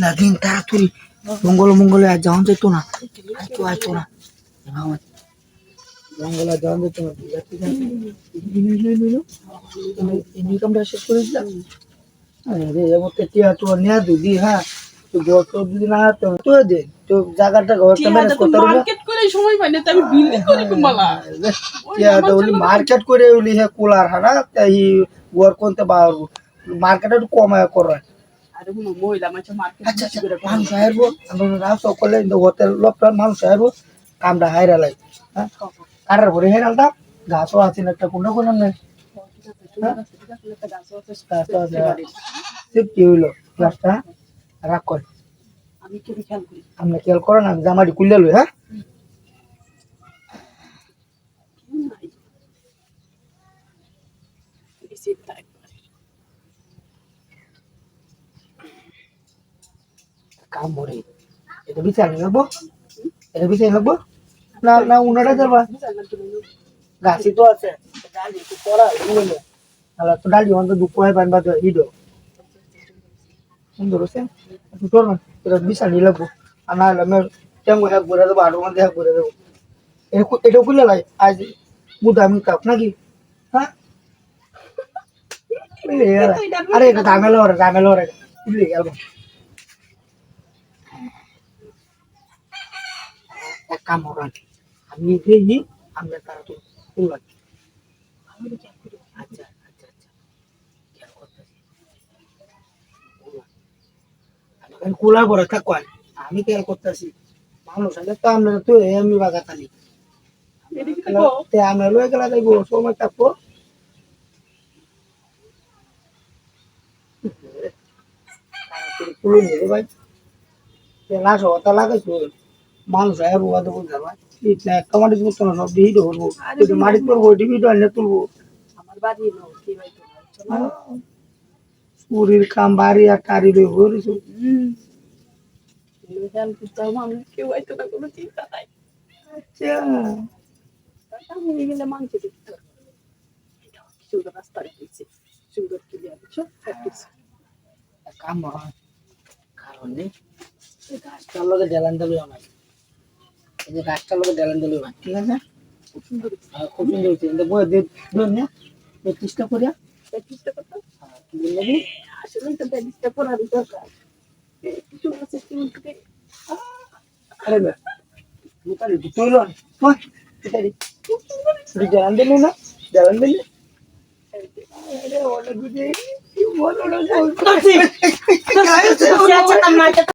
লাগিন তাড়াতাড়ি মঙ্গলে আর যাওয়া যেত না। আইতো না মঙ্গলে আর যাওয়া যেত না। ঠিক আছে ইনকামটা শেষ করে দিলাম। আরে এমতে টিয়া তো নিয়ে দিদি। হ্যাঁ তো যত যদি না তো দে তো জায়গাটা ঘরটা ম্যানেজ করতে পারবো। মার্কেট করে সময় পাই না, আমি বিল্ডিং করে কুমালা টিয়া তো ওলি মার্কেট করে ওলি হে কুলার হানা তাই ওর কোনতে পারবো মার্কেটে একটু কমায় করে। আরে কোনো মহিলা মানুষ মার্কেট আচ্ছা আচ্ছা মানুষ হারবো আমরা সকলে হোটেল লোকটা মানুষ হারবো কামটা হাইরা লাই। হ্যাঁ কারার ভরে হেরালটা গাছও আছে না একটা কোনো কোনো নেই। কি হইলো গাছটা রাগ করে আমি কি খেয়াল করি আমরা খেয়াল করো না জামাটি কুলে লই। হ্যাঁ কাম ভরে এটা বিচার লাগবো না না উনারা যাবা গাছি তো আছে ডালি তো পড়া হইলো আলা তো ডালি অন্ত দুপুরে পানবা তো ইডো সুন্দর আছে তোর না এটা বিচার লাগবো আর না হলে আমি টেঙ্গো হ্যাক করে দেবো আরো মধ্যে হ্যাক করে দেবো এটা খুলে লাই আজ বুদামি কাপ নাকি। হ্যাঁ আরে এটা ঝামেলা ওরে বুঝলি গেল এক কাম করেন আমি দেখি আমরা তারা তো খুললাম। আচ্ছা আচ্ছা আচ্ছা খেয়াল করতেছি আমি খোলার পরে থাকুন আমি খেয়াল করতেছি মানুষ আগে তো আমরা তো আমি বাগাতালি আমরা লয়ে গেলা যাইব সময় থাকবো তুলে নেবে ভাই লাশ হতা লাগাইছো মানুষ আয় রোয়া দেবো যাবা একটা মাটি করতো না সব দিয়ে ধরবো মাটি করবো ডিবিটা আনলে তুলবো আমার বাড়ি নো কি ভাই শরীর কাম বাড়ি আর টারি লই ভরিছো। খেয়াল করতে হবে আমি কেউ আইতো না, কোনো চিন্তা নাই। আচ্ছা আমি গেলে মাংস দেখতে সুন্দর রাস্তা রেখেছি সুন্দর ক্লিয়ার বুঝছো কাম হয় কারণ নেই গাছটার লগে ডেলান দিলেও নাই এই যে গাছটার লগে ডেলান দিলেও নাই ঠিক আছে খুব সুন্দর খুব সুন্দর হয়েছে কিন্তু বই দেন না চেষ্টা করিয়া চেষ্টা করতাম আসলে তো চেষ্টা করার দরকার কিছু আছে কিন্তু আরে না মুতারি তুই লন তুই এটারি তুই ডেলান দিলি না ডেলান দিলি আরে ওটা বুঝে কি বলো না